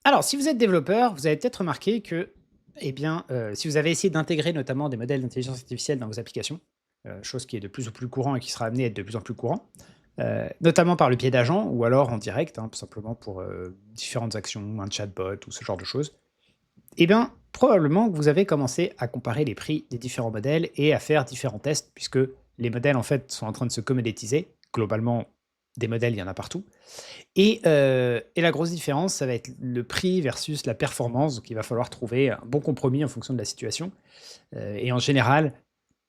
Alors, si vous êtes développeur, vous avez peut-être remarqué que, eh bien, si vous avez essayé d'intégrer notamment des modèles d'intelligence artificielle dans vos applications, chose qui est de plus en plus courant et qui sera amenée à être de plus en plus courant, notamment par le biais d'agents ou alors en direct, hein, tout simplement pour, différentes actions, un chatbot ou ce genre de choses. Eh bien, probablement que vous avez commencé à comparer les prix des différents modèles et à faire différents tests puisque les modèles, en fait, sont en train de se commoditiser. Globalement, des modèles, il y en a partout. Et la grosse différence, ça va être le prix versus la performance. Donc il va falloir trouver un bon compromis en fonction de la situation. Et en général,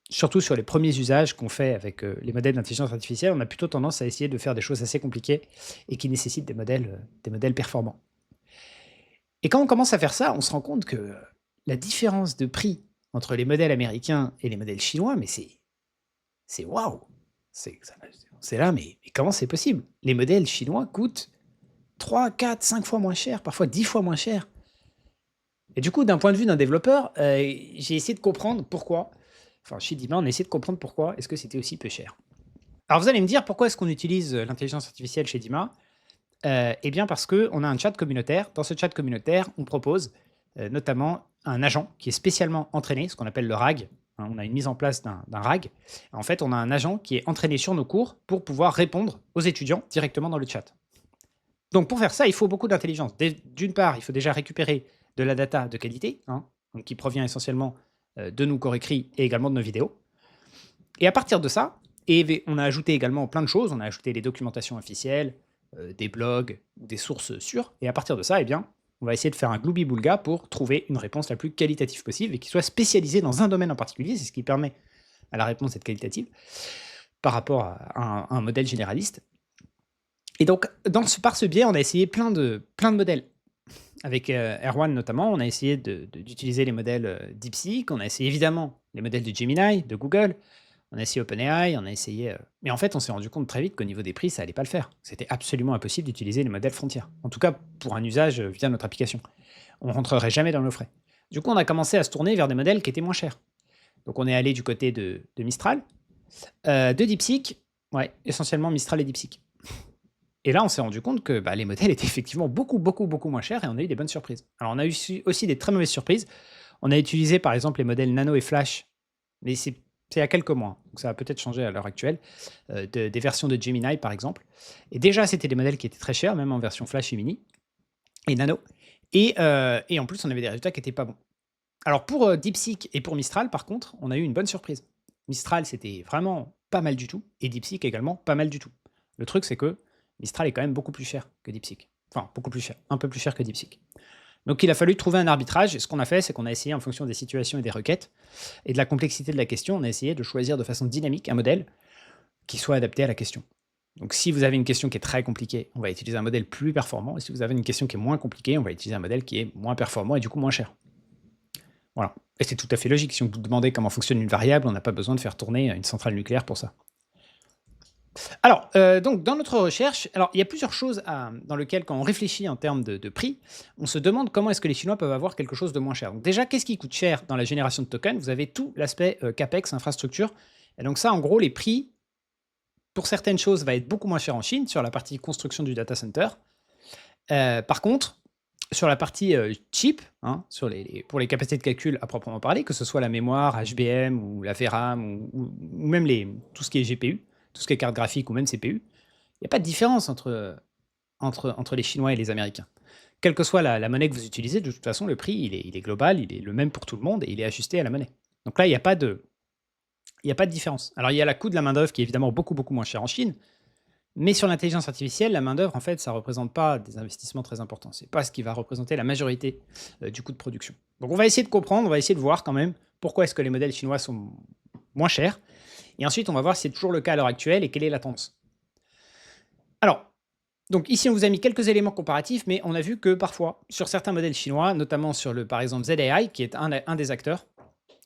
surtout sur les premiers usages qu'on fait avec, les modèles d'intelligence artificielle, on a plutôt tendance à essayer de faire des choses assez compliquées et qui nécessitent des modèles performants. Et quand on commence à faire ça, on se rend compte que la différence de prix entre les modèles américains et les modèles chinois, mais c'est waouh! C'est là, mais comment c'est possible? Les modèles chinois coûtent 3, 4, 5 fois moins cher, parfois 10 fois moins cher. Et du coup, d'un point de vue d'un développeur, j'ai essayé de comprendre pourquoi. Enfin, chez Dima, on a essayé de comprendre pourquoi est-ce que c'était aussi peu cher. Alors vous allez me dire pourquoi est-ce qu'on utilise, l'intelligence artificielle chez Dima? Eh bien parce qu'on a un chat communautaire. Dans ce chat communautaire, on propose, notamment un agent qui est spécialement entraîné, ce qu'on appelle le RAG. Hein, on a une mise en place d'un RAG. En fait, on a un agent qui est entraîné sur nos cours pour pouvoir répondre aux étudiants directement dans le chat. Donc pour faire ça, il faut beaucoup d'intelligence. D'une part, il faut déjà récupérer de la data de qualité, hein, donc qui provient essentiellement de nos corps écrits et également de nos vidéos. Et à partir de ça, on a ajouté également plein de choses. On a ajouté les documentations officielles, des blogs, des sources sûres. Et à partir de ça, eh bien, on va essayer de faire un gloubi-boulga pour trouver une réponse la plus qualitative possible et qui soit spécialisée dans un domaine en particulier. C'est ce qui permet à la réponse d'être qualitative par rapport à un modèle généraliste. Et donc, par ce biais, on a essayé plein de modèles. Avec Erwan notamment, on a essayé d'utiliser les modèles DeepSeek, on a essayé évidemment les modèles de Gemini, de Google, on a essayé OpenAI, on a essayé. Mais en fait, on s'est rendu compte très vite qu'au niveau des prix, ça allait pas le faire. C'était absolument impossible d'utiliser les modèles frontières. En tout cas, pour un usage via notre application. On rentrerait jamais dans nos frais. Du coup, on a commencé à se tourner vers des modèles qui étaient moins chers. Donc, on est allé du côté de Mistral, de DeepSeek, ouais, essentiellement Mistral et DeepSeek. Et là, on s'est rendu compte que, bah, les modèles étaient effectivement beaucoup, beaucoup, beaucoup moins chers et on a eu des bonnes surprises. Alors, on a eu aussi des très mauvaises surprises. On a utilisé, par exemple, les modèles Nano et Flash, mais c'est il y a quelques mois, donc ça a peut-être changé à l'heure actuelle, des versions de Gemini, par exemple. Et déjà, c'était des modèles qui étaient très chers, même en version Flash et Mini et Nano. Et en plus, on avait des résultats qui étaient pas bons. Alors pour, DeepSeek et pour Mistral, par contre, on a eu une bonne surprise. Mistral, c'était vraiment pas mal du tout et DeepSeek également pas mal du tout. Le truc, c'est que Mistral est quand même beaucoup plus cher que DeepSeek. Enfin, beaucoup plus cher, un peu plus cher que DeepSeek. Donc il a fallu trouver un arbitrage et ce qu'on a fait, c'est qu'on a essayé en fonction des situations et des requêtes et de la complexité de la question, on a essayé de choisir de façon dynamique un modèle qui soit adapté à la question. Donc si vous avez une question qui est très compliquée, on va utiliser un modèle plus performant et si vous avez une question qui est moins compliquée, on va utiliser un modèle qui est moins performant et du coup moins cher. Voilà. Et c'est tout à fait logique. Si on vous demandait comment fonctionne une variable, on n'a pas besoin de faire tourner une centrale nucléaire pour ça. Alors, donc dans notre recherche, alors il y a plusieurs choses dans lesquelles quand on réfléchit en termes de prix, on se demande comment est-ce que les Chinois peuvent avoir quelque chose de moins cher. Donc déjà, qu'est-ce qui coûte cher dans la génération de tokens? Vous avez tout l'aspect CAPEX, infrastructure. Et donc ça, en gros, les prix, pour certaines choses, va être beaucoup moins cher en Chine, sur la partie construction du data center. Par contre, sur la partie chip, hein, pour les capacités de calcul à proprement parler, que ce soit la mémoire, HBM ou la VRAM ou même tout ce qui est GPU, tout ce qui est carte graphique ou même CPU, il n'y a pas de différence entre les Chinois et les Américains. Quelle que soit la monnaie que vous utilisez, de toute façon, le prix, il est global, il est le même pour tout le monde et il est ajusté à la monnaie. Donc là, il n'y a pas de différence. Alors, il y a la coût de la main-d'œuvre qui est évidemment beaucoup, beaucoup moins cher en Chine, mais sur l'intelligence artificielle, la main-d'œuvre, en fait, ça ne représente pas des investissements très importants. Ce n'est pas ce qui va représenter la majorité du coût de production. Donc, on va essayer de comprendre, on va essayer de voir quand même pourquoi est-ce que les modèles chinois sont moins chers. Et ensuite, on va voir si c'est toujours le cas à l'heure actuelle et quelle est la tendance. Alors, donc ici, on vous a mis quelques éléments comparatifs, mais on a vu que parfois, sur certains modèles chinois, notamment sur par exemple, ZAI, qui est un des acteurs,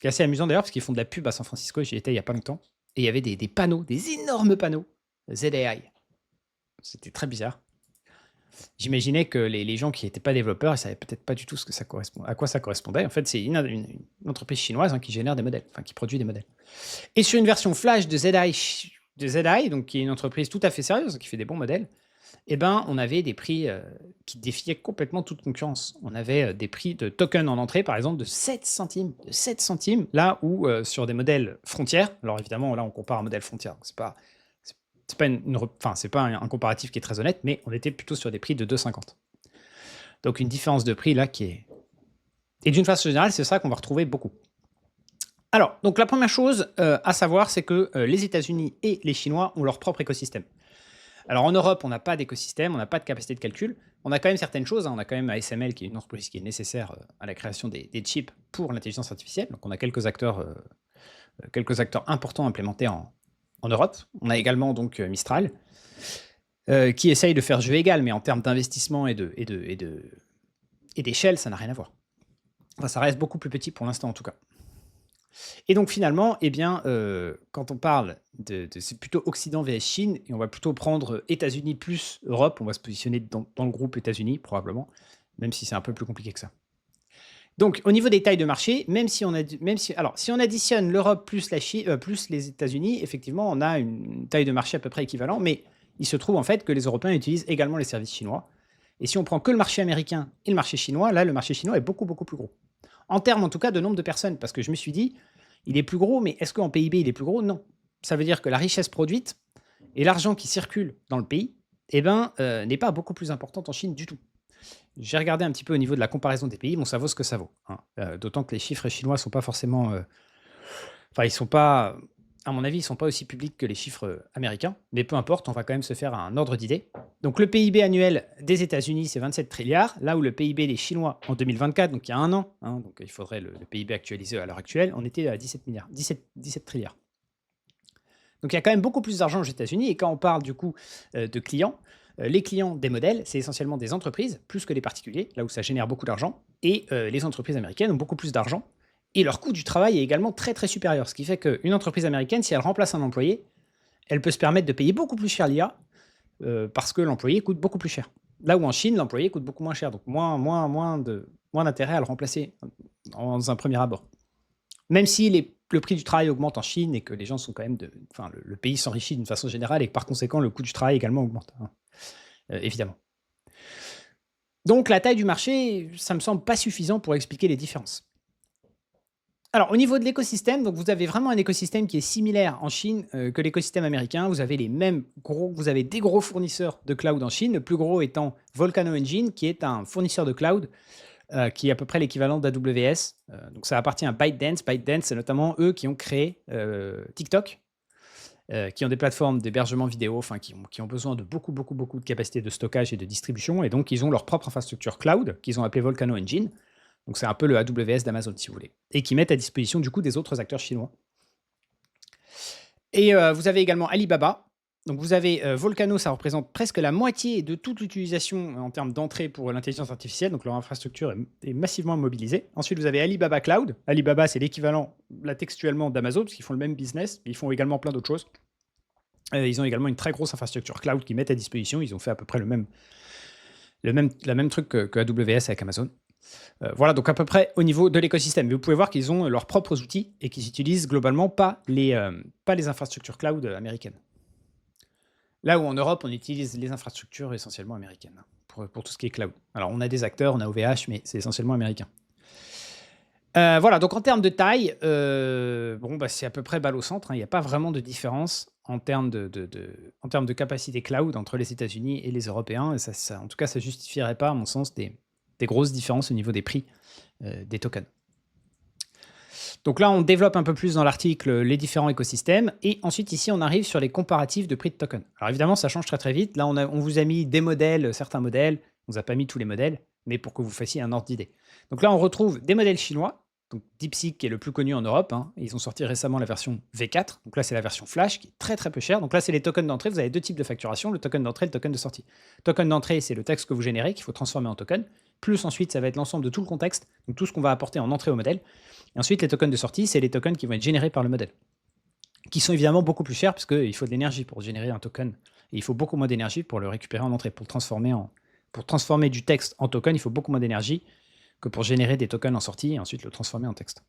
qui est assez amusant d'ailleurs, parce qu'ils font de la pub à San Francisco, j'y étais il n'y a pas longtemps, et il y avait des panneaux, des énormes panneaux ZAI. C'était très bizarre. J'imaginais que les gens qui n'étaient pas développeurs, ils ne savaient peut-être pas du tout à quoi ça correspondait. En fait, c'est une entreprise chinoise, hein, qui génère des modèles, enfin qui produit des modèles. Et sur une version flash de ZAI, donc qui est une entreprise tout à fait sérieuse, qui fait des bons modèles, eh ben, on avait des prix qui défiaient complètement toute concurrence. On avait des prix de token en entrée, par exemple, de 7 centimes. De 7 centimes, là où sur des modèles frontières, alors évidemment, là, on compare un modèle frontière, donc c'est pas, enfin, c'est pas un comparatif qui est très honnête, mais on était plutôt sur des prix de 2,50. Donc une différence de prix là qui est... Et d'une façon générale, c'est ça qu'on va retrouver beaucoup. Alors, donc la première chose à savoir, c'est que les États-Unis et les Chinois ont leur propre écosystème. Alors en Europe, on n'a pas d'écosystème, on n'a pas de capacité de calcul. On a quand même certaines choses, hein. On a quand même ASML qui est une entreprise qui est nécessaire à la création des chips pour l'intelligence artificielle. Donc on a quelques acteurs importants implémentés en Europe. On a également donc Mistral qui essaye de faire jeu égal, mais en termes d'investissement et d'échelle, ça n'a rien à voir. Enfin, ça reste beaucoup plus petit pour l'instant en tout cas. Et donc finalement, eh bien, quand on parle c'est plutôt Occident vs Chine, et on va plutôt prendre États-Unis plus Europe, on va se positionner dans le groupe États-Unis probablement, même si c'est un peu plus compliqué que ça. Donc au niveau des tailles de marché, si on additionne l'Europe plus plus les États-Unis, effectivement, on a une taille de marché à peu près équivalente, mais il se trouve en fait que les Européens utilisent également les services chinois. Et si on prend que le marché américain et le marché chinois, là, le marché chinois est beaucoup, beaucoup plus gros. En termes, en tout cas, de nombre de personnes, parce que je me suis dit, il est plus gros, mais est-ce qu'en PIB, il est plus gros? Non. Ça veut dire que la richesse produite et l'argent qui circule dans le pays, eh ben, n'est pas beaucoup plus importante en Chine du tout. J'ai regardé un petit peu au niveau de la comparaison des pays, bon, ça vaut ce que ça vaut, hein. D'autant que les chiffres chinois sont pas forcément... Enfin, ils sont pas... À mon avis, ils sont pas aussi publics que les chiffres américains, mais peu importe, on va quand même se faire un ordre d'idée. Donc le PIB annuel des États-Unis, c'est 27 trilliards, là où le PIB des Chinois en 2024, donc il y a un an, hein, donc il faudrait le PIB actualisé à l'heure actuelle, on était à 17 trilliards. Donc il y a quand même beaucoup plus d'argent aux États-Unis, et quand on parle du coup de clients, les clients des modèles, c'est essentiellement des entreprises, plus que les particuliers, là où ça génère beaucoup d'argent, et les entreprises américaines ont beaucoup plus d'argent, et leur coût du travail est également très très supérieur, ce qui fait qu'une entreprise américaine, si elle remplace un employé, elle peut se permettre de payer beaucoup plus cher l'IA, parce que l'employé coûte beaucoup plus cher. Là où en Chine, l'employé coûte beaucoup moins cher, donc moins d'intérêt à le remplacer dans un premier abord. Même si le prix du travail augmente en Chine et que les gens sont quand même enfin, le pays s'enrichit d'une façon générale et que par conséquent le coût du travail également augmente, hein, évidemment. Donc la taille du marché, ça me semble pas suffisant pour expliquer les différences. Alors au niveau de l'écosystème, donc vous avez vraiment un écosystème qui est similaire en Chine que l'écosystème américain. Vous avez des gros fournisseurs de cloud en Chine, le plus gros étant Volcano Engine, qui est un fournisseur de cloud qui est à peu près l'équivalent d'AWS. Donc ça appartient à ByteDance. ByteDance, c'est notamment eux qui ont créé TikTok, qui ont des plateformes d'hébergement vidéo, enfin qui ont besoin de beaucoup de capacité de stockage et de distribution, et donc ils ont leur propre infrastructure cloud qu'ils ont appelée Volcano Engine. Donc c'est un peu le AWS d'Amazon si vous voulez, et qui mettent à disposition du coup des autres acteurs chinois. Et vous avez également Alibaba. Donc vous avez Volcano, ça représente presque la moitié de toute l'utilisation en termes d'entrée pour l'intelligence artificielle, donc leur infrastructure est massivement mobilisée. Ensuite, vous avez Alibaba Cloud. Alibaba, c'est l'équivalent, là textuellement, d'Amazon, parce qu'ils font le même business, mais ils font également plein d'autres choses. Ils ont également une très grosse infrastructure cloud qu'ils mettent à disposition. Ils ont fait à peu près la même truc que AWS avec Amazon. Voilà, donc à peu près au niveau de l'écosystème. Mais vous pouvez voir qu'ils ont leurs propres outils et qu'ils utilisent globalement pas les infrastructures cloud américaines. Là où en Europe, on utilise les infrastructures essentiellement américaines pour tout ce qui est cloud. Alors, on a des acteurs, on a OVH, mais c'est essentiellement américain. Voilà, donc en termes de taille, c'est à peu près balle au centre, hein. Il n'y a pas vraiment de différence en termes de capacité cloud entre les États-Unis et les Européens. Et en tout cas, ça ne justifierait pas, à mon sens, des grosses différences au niveau des prix des tokens. Donc là, on développe un peu plus dans l'article les différents écosystèmes. Et ensuite, ici, on arrive sur les comparatifs de prix de tokens. Alors évidemment, ça change très très vite. Là, on vous a mis des modèles, certains modèles. On ne vous a pas mis tous les modèles, mais pour que vous fassiez un ordre d'idée. Donc là, on retrouve des modèles chinois. Donc DeepSeek, qui est le plus connu en Europe, hein. Ils ont sorti récemment la version V4. Donc là, c'est la version Flash, qui est très très peu chère. Donc là, c'est les tokens d'entrée. Vous avez deux types de facturation, le token d'entrée et le token de sortie. Le token d'entrée, c'est le texte que vous générez, qu'il faut transformer en token. Plus ensuite, ça va être l'ensemble de tout le contexte, donc tout ce qu'on va apporter en entrée au modèle. Et ensuite, les tokens de sortie, c'est les tokens qui vont être générés par le modèle, qui sont évidemment beaucoup plus chers, puisqu'il faut de l'énergie pour générer un token, et il faut beaucoup moins d'énergie pour le récupérer en entrée. Pour transformer du texte en token, il faut beaucoup moins d'énergie que pour générer des tokens en sortie et ensuite le transformer en texte.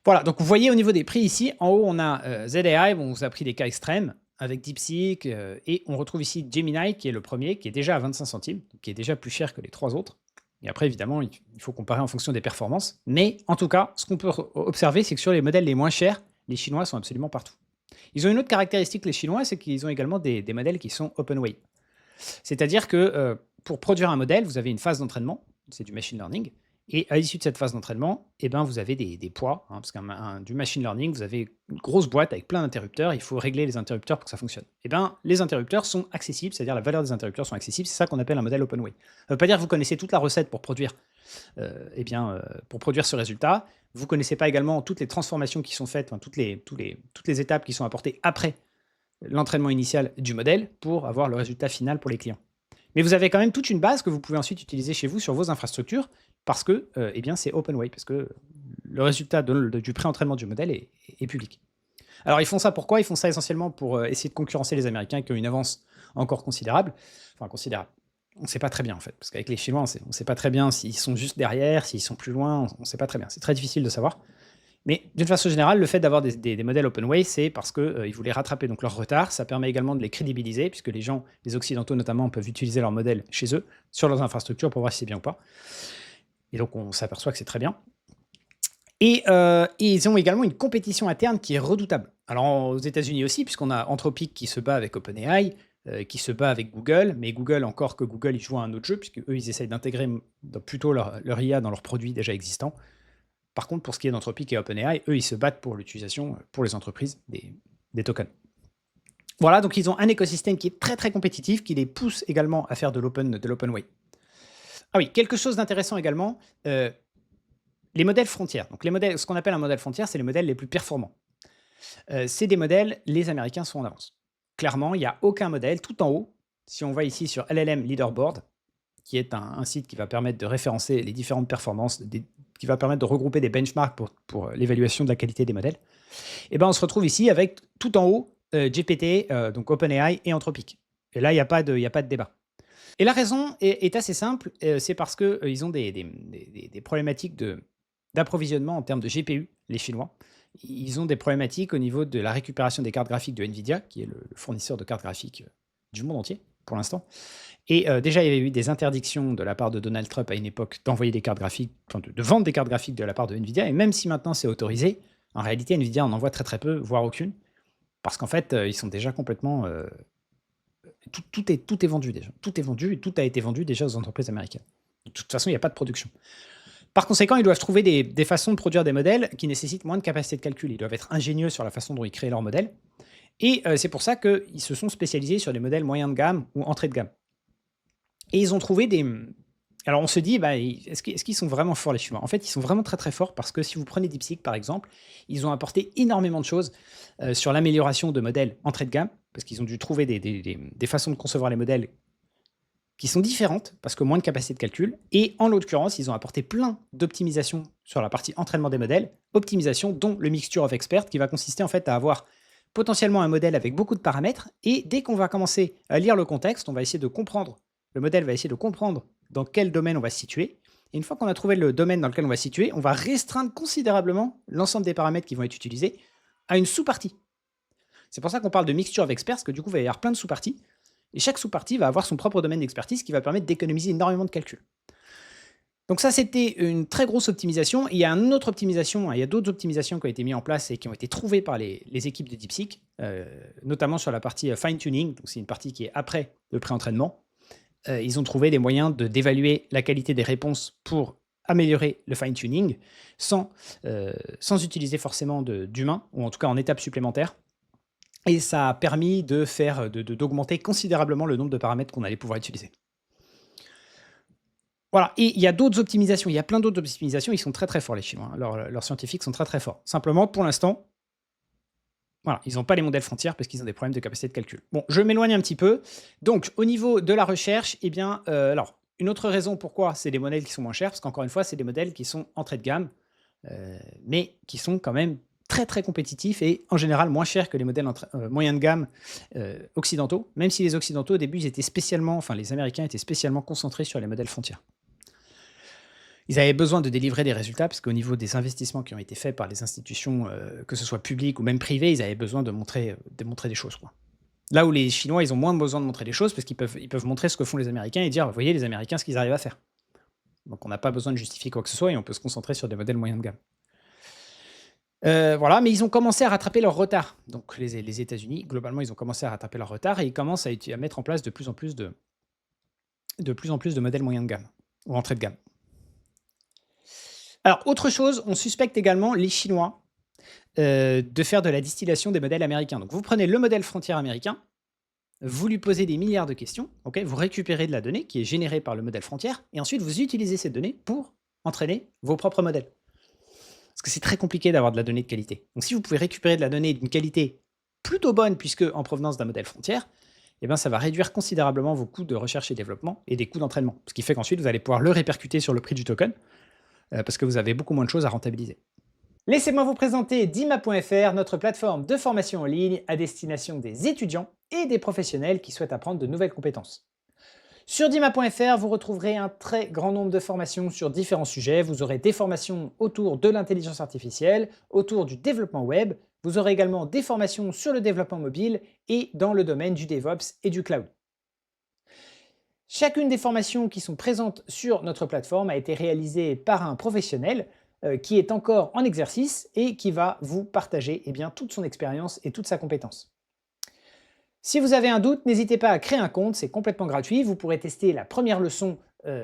Voilà, donc vous voyez au niveau des prix ici, en haut on a ZAI, on vous a pris des cas extrêmes. avec DeepSeek, et on retrouve ici Gemini qui est le premier, qui est déjà à 25 centimes, qui est déjà plus cher que les 3 autres. Et après, évidemment, il faut comparer en fonction des performances. Mais en tout cas, ce qu'on peut observer, c'est que sur les modèles les moins chers, les Chinois sont absolument partout. Ils ont une autre caractéristique, les Chinois, c'est qu'ils ont également des modèles qui sont open weight. C'est-à-dire que pour produire un modèle, vous avez une phase d'entraînement, c'est du machine learning, et à l'issue de cette phase d'entraînement, eh ben, vous avez des poids, hein, parce qu'un du machine learning, vous avez une grosse boîte avec plein d'interrupteurs, il faut régler les interrupteurs pour que ça fonctionne. Eh ben, les interrupteurs sont accessibles, c'est-à-dire la valeur des interrupteurs sont accessibles, c'est ça qu'on appelle un modèle open weight. Ça ne veut pas dire que vous connaissez toute la recette pour produire, pour produire ce résultat. Vous ne connaissez pas également toutes les transformations qui sont faites, enfin, toutes les étapes qui sont apportées après l'entraînement initial du modèle pour avoir le résultat final pour les clients. Mais vous avez quand même toute une base que vous pouvez ensuite utiliser chez vous sur vos infrastructures parce que c'est open weight, parce que le résultat du pré-entraînement du modèle est public. Alors ils font ça pourquoi? Ils font ça essentiellement pour essayer de concurrencer les Américains qui ont une avance encore considérable. Enfin considérable. On ne sait pas très bien en fait, parce qu'avec les Chinois, on ne sait pas très bien s'ils sont juste derrière, s'ils sont plus loin, on ne sait pas très bien. C'est très difficile de savoir. Mais d'une façon générale, le fait d'avoir des modèles open weight, c'est parce qu'ils voulaient rattraper donc leur retard. Ça permet également de les crédibiliser, puisque les Occidentaux notamment, peuvent utiliser leur modèle chez eux, sur leurs infrastructures, pour voir si c'est bien ou pas. Et donc on s'aperçoit que c'est très bien. Et ils ont également une compétition interne qui est redoutable. Alors aux États-Unis aussi, puisqu'on a Anthropic qui se bat avec OpenAI, qui se bat avec Google, mais Google, encore que Google, ils jouent à un autre jeu, puisque eux, ils essayent d'intégrer plutôt leur IA dans leurs produits déjà existants. Par contre, pour ce qui est d'Anthropic et OpenAI, eux, ils se battent pour l'utilisation pour les entreprises des tokens. Voilà, donc ils ont un écosystème qui est très très compétitif, qui les pousse également à faire de l'open weight. Ah oui, quelque chose d'intéressant également, les modèles frontières. Donc ce qu'on appelle un modèle frontière, c'est les modèles les plus performants. C'est des modèles, les Américains sont en avance. Clairement, il n'y a aucun modèle. Tout en haut, si on va ici sur LLM Leaderboard, qui est un site qui va permettre de référencer les différentes performances, qui va permettre de regrouper des benchmarks pour l'évaluation de la qualité des modèles, et ben on se retrouve ici avec tout en haut GPT, donc OpenAI et Anthropic. Et là, il n'y a pas de débat. Et la raison est assez simple, c'est parce qu'ils ont des problématiques d'approvisionnement en termes de GPU, les Chinois. Ils ont des problématiques au niveau de la récupération des cartes graphiques de NVIDIA, qui est le fournisseur de cartes graphiques du monde entier, pour l'instant. Et déjà, il y avait eu des interdictions de la part de Donald Trump à une époque d'envoyer des cartes graphiques, enfin de vendre des cartes graphiques de la part de NVIDIA. Et même si maintenant c'est autorisé, en réalité, NVIDIA en envoie très très peu, voire aucune. Parce qu'en fait, ils sont déjà complètement... tout est vendu déjà. Tout est vendu et tout a été vendu déjà aux entreprises américaines. De toute façon, il n'y a pas de production. Par conséquent, ils doivent trouver des façons de produire des modèles qui nécessitent moins de capacité de calcul. Ils doivent être ingénieux sur la façon dont ils créent leurs modèles. Et c'est pour ça qu'ils se sont spécialisés sur des modèles moyens de gamme ou entrée de gamme. Et ils ont trouvé des... Alors on se dit, est-ce qu'ils sont vraiment forts les Chinois? En fait, ils sont vraiment très très forts parce que si vous prenez DeepSeek par exemple, ils ont apporté énormément de choses sur l'amélioration de modèles entrée de gamme, parce qu'ils ont dû trouver des façons de concevoir les modèles qui sont différentes, parce que moins de capacité de calcul. Et en l'occurrence, ils ont apporté plein d'optimisations sur la partie entraînement des modèles, optimisation dont le mixture of experts, qui va consister en fait à avoir potentiellement un modèle avec beaucoup de paramètres, et dès qu'on va commencer à lire le contexte, on va essayer de comprendre, le modèle va essayer de comprendre dans quel domaine on va se situer. Et une fois qu'on a trouvé le domaine dans lequel on va se situer, on va restreindre considérablement l'ensemble des paramètres qui vont être utilisés à une sous-partie. C'est pour ça qu'on parle de mixture of experts, parce que du coup, il va y avoir plein de sous-parties, et chaque sous-partie va avoir son propre domaine d'expertise qui va permettre d'économiser énormément de calculs. Donc ça, c'était une très grosse optimisation. Il y a une autre optimisation, il y a d'autres optimisations qui ont été mises en place et qui ont été trouvées par les équipes de DeepSeek, notamment sur la partie fine-tuning, donc c'est une partie qui est après le pré-entraînement. Ils ont trouvé des moyens d'évaluer la qualité des réponses pour améliorer le fine-tuning sans utiliser forcément d'humains, ou en tout cas en étape supplémentaire. Et ça a permis d'augmenter considérablement le nombre de paramètres qu'on allait pouvoir utiliser. Voilà, et il y a d'autres optimisations, il y a plein d'autres optimisations, ils sont très très forts les Chinois, leurs scientifiques sont très très forts. Simplement, pour l'instant, voilà, ils n'ont pas les modèles frontières parce qu'ils ont des problèmes de capacité de calcul. Bon, je m'éloigne un petit peu. Donc, au niveau de la recherche, eh bien, alors, une autre raison pourquoi c'est des modèles qui sont moins chers, parce qu'encore une fois, c'est des modèles qui sont entrée de gamme, mais qui sont quand même très très compétitifs et en général moins chers que les modèles moyens de gamme occidentaux, même si les occidentaux au début, les Américains étaient spécialement concentrés sur les modèles frontières. Ils avaient besoin de délivrer des résultats parce qu'au niveau des investissements qui ont été faits par les institutions, que ce soit publiques ou même privées, ils avaient besoin de montrer des choses, quoi. Là où les Chinois, ils ont moins besoin de montrer les choses parce ils peuvent montrer ce que font les Américains et dire, vous voyez, les Américains, ce qu'ils arrivent à faire. Donc on n'a pas besoin de justifier quoi que ce soit et on peut se concentrer sur des modèles moyens de gamme. Voilà, mais ils ont commencé à rattraper leur retard. Donc les États-Unis, globalement, ils ont commencé à rattraper leur retard et ils commencent à mettre en place de plus en plus de modèles moyens de gamme ou entrée de gamme. Alors, autre chose, on suspecte également les Chinois de faire de la distillation des modèles américains. Donc, vous prenez le modèle frontière américain, vous lui posez des milliards de questions, ok, vous récupérez de la donnée qui est générée par le modèle frontière, et ensuite vous utilisez cette donnée pour entraîner vos propres modèles. Parce que c'est très compliqué d'avoir de la donnée de qualité. Donc, si vous pouvez récupérer de la donnée d'une qualité plutôt bonne, puisque en provenance d'un modèle frontière, eh ben, ça va réduire considérablement vos coûts de recherche et développement et des coûts d'entraînement. Ce qui fait qu'ensuite, vous allez pouvoir le répercuter sur le prix du token, parce que vous avez beaucoup moins de choses à rentabiliser. Laissez-moi vous présenter Dima.fr, notre plateforme de formation en ligne à destination des étudiants et des professionnels qui souhaitent apprendre de nouvelles compétences. Sur Dima.fr, vous retrouverez un très grand nombre de formations sur différents sujets. Vous aurez des formations autour de l'intelligence artificielle, autour du développement web. Vous aurez également des formations sur le développement mobile et dans le domaine du DevOps et du cloud. Chacune des formations qui sont présentes sur notre plateforme a été réalisée par un professionnel qui est encore en exercice et qui va vous partager toute son expérience et toute sa compétence. Si vous avez un doute, n'hésitez pas à créer un compte, c'est complètement gratuit. Vous pourrez tester la première leçon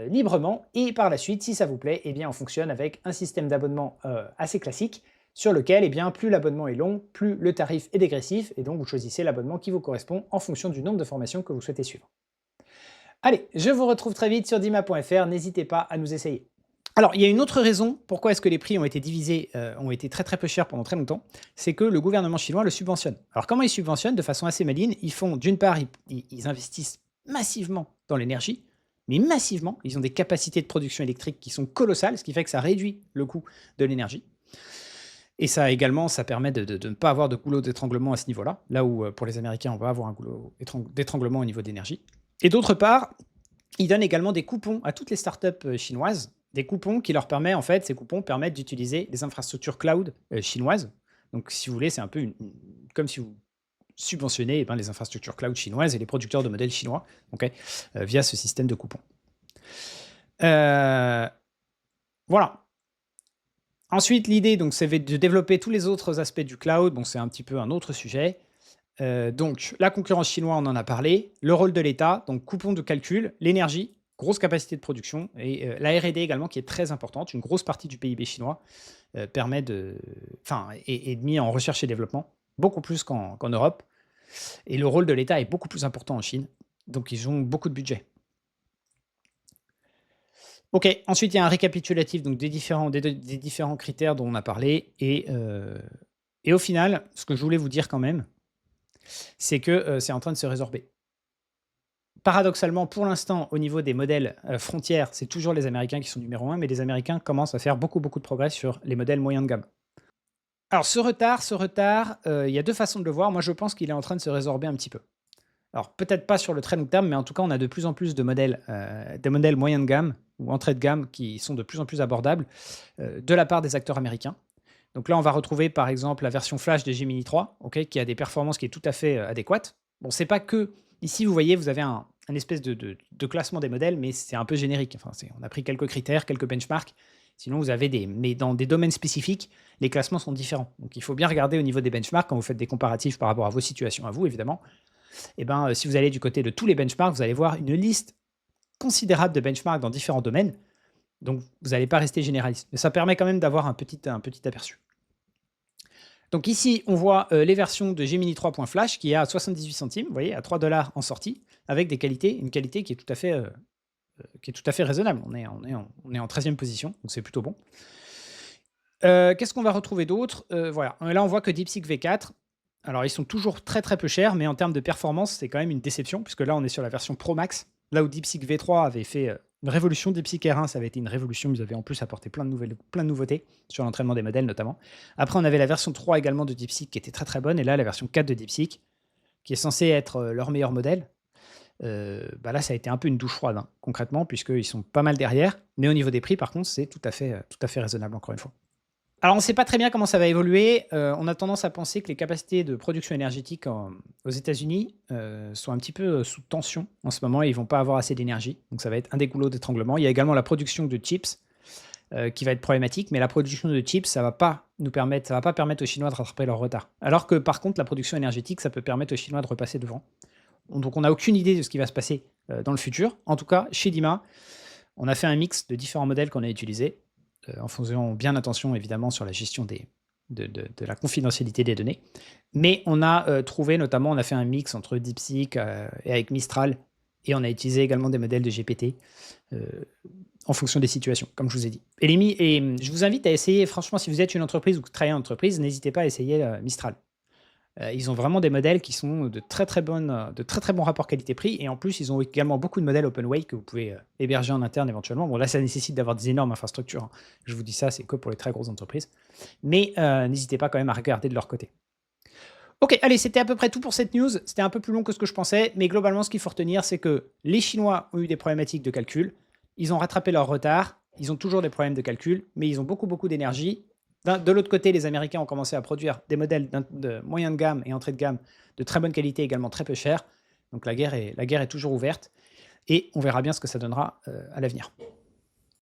librement et par la suite, si ça vous plaît, on fonctionne avec un système d'abonnement assez classique sur lequel plus l'abonnement est long, plus le tarif est dégressif et donc vous choisissez l'abonnement qui vous correspond en fonction du nombre de formations que vous souhaitez suivre. Allez, je vous retrouve très vite sur Dima.fr, n'hésitez pas à nous essayer. Alors, il y a une autre raison pourquoi est-ce que les prix ont été divisés, ont été très très peu chers pendant très longtemps, c'est que le gouvernement chinois le subventionne. Alors comment ils subventionnent? De façon assez maligne, ils font d'une part, ils investissent massivement dans l'énergie, mais massivement, ils ont des capacités de production électrique qui sont colossales, ce qui fait que ça réduit le coût de l'énergie. Et ça également, ça permet de ne pas avoir de goulot d'étranglement à ce niveau-là, là où pour les Américains, on va avoir un goulot d'étranglement au niveau d'énergie. Et d'autre part, ils donnent également des coupons à toutes les startups chinoises, des coupons qui leur permettent, en fait, ces coupons permettent d'utiliser les infrastructures cloud chinoises. Donc, si vous voulez, c'est un peu comme si vous subventionnez les infrastructures cloud chinoises et les producteurs de modèles chinois, via ce système de coupons. Voilà. Ensuite, l'idée, c'est de développer tous les autres aspects du cloud. Bon, c'est un petit peu un autre sujet. Donc, la concurrence chinoise, on en a parlé. Le rôle de l'État, donc coupons de calcul, l'énergie, grosse capacité de production, et la R&D également, qui est très importante. Une grosse partie du PIB chinois est mis en recherche et développement, beaucoup plus qu'en Europe. Et le rôle de l'État est beaucoup plus important en Chine. Donc, ils ont beaucoup de budget. Ok, ensuite, il y a un récapitulatif donc, des différents critères dont on a parlé. Et au final, ce que je voulais vous dire quand même, c'est que c'est en train de se résorber. Paradoxalement, pour l'instant, au niveau des modèles frontières, c'est toujours les Américains qui sont numéro 1, mais les Américains commencent à faire beaucoup de progrès sur les modèles moyens de gamme. Alors, ce retard, il y a deux façons de le voir. Moi, je pense qu'il est en train de se résorber un petit peu. Alors, peut-être pas sur le très long terme, mais en tout cas, on a de plus en plus de modèles moyens de gamme ou entrée de gamme qui sont de plus en plus abordables de la part des acteurs américains. Donc là, on va retrouver par exemple la version flash de Gemini 3, qui a des performances qui est tout à fait adéquate. Bon, c'est pas que... Ici, vous voyez, vous avez un espèce de classement des modèles, mais c'est un peu générique. Enfin, on a pris quelques critères, quelques benchmarks. Sinon, vous avez mais dans des domaines spécifiques, les classements sont différents. Donc, il faut bien regarder au niveau des benchmarks quand vous faites des comparatifs par rapport à vos situations à vous, évidemment. Si vous allez du côté de tous les benchmarks, vous allez voir une liste considérable de benchmarks dans différents domaines. Donc, vous n'allez pas rester généraliste. Mais ça permet quand même d'avoir un petit aperçu. Donc ici, on voit les versions de Gemini 3.flash qui est à 78 centimes, vous voyez, à 3 $ en sortie, avec une qualité qui est tout à fait raisonnable. On est en 13e position, donc c'est plutôt bon. Qu'est-ce qu'on va retrouver d'autre? Voilà. Là, on voit que DeepSeek V4, alors ils sont toujours très très peu chers, mais en termes de performance, c'est quand même une déception, puisque là, on est sur la version Pro Max, là où DeepSeek V3 avait fait une révolution. DeepSeek R1, ça avait été une révolution, ils avaient en plus apporté plein de nouveautés sur l'entraînement des modèles notamment. Après, on avait la version 3 également de DeepSeek qui était très très bonne, et là, la version 4 de DeepSeek, qui est censée être leur meilleur modèle. Là, ça a été un peu une douche froide, concrètement, puisqu'ils sont pas mal derrière. Mais au niveau des prix, par contre, c'est tout à fait raisonnable, encore une fois. Alors, on ne sait pas très bien comment ça va évoluer. On a tendance à penser que les capacités de production énergétique aux États-Unis sont un petit peu sous tension en ce moment et ils ne vont pas avoir assez d'énergie. Donc, ça va être un des goulots d'étranglement. Il y a également la production de chips qui va être problématique, mais la production de chips, ça va pas permettre aux Chinois de rattraper leur retard. Alors que par contre, la production énergétique, ça peut permettre aux Chinois de repasser devant. Donc, on n'a aucune idée de ce qui va se passer dans le futur. En tout cas, chez Dima, on a fait un mix de différents modèles qu'on a utilisés, en faisant bien attention évidemment sur la gestion de la confidentialité des données. Mais on a trouvé, notamment, on a fait un mix entre DeepSeek et avec Mistral, et on a utilisé également des modèles de GPT euh, en fonction des situations, comme je vous ai dit. Et je vous invite à essayer, franchement, si vous êtes une entreprise ou que vous travaillez en entreprise, n'hésitez pas à essayer Mistral. Ils ont vraiment des modèles qui sont de de très très bons rapports qualité-prix. Et en plus, ils ont également beaucoup de modèles open weight que vous pouvez héberger en interne éventuellement. Bon, là, ça nécessite d'avoir des énormes infrastructures, hein. Je vous dis ça, c'est que pour les très grosses entreprises. Mais n'hésitez pas quand même à regarder de leur côté. Ok, allez, c'était à peu près tout pour cette news. C'était un peu plus long que ce que je pensais. Mais globalement, ce qu'il faut retenir, c'est que les Chinois ont eu des problématiques de calcul. Ils ont rattrapé leur retard. Ils ont toujours des problèmes de calcul. Mais ils ont beaucoup, beaucoup d'énergie. De l'autre côté, les Américains ont commencé à produire des modèles de moyen de gamme et entrée de gamme de très bonne qualité, également très peu chers. Donc la guerre est toujours ouverte et on verra bien ce que ça donnera à l'avenir.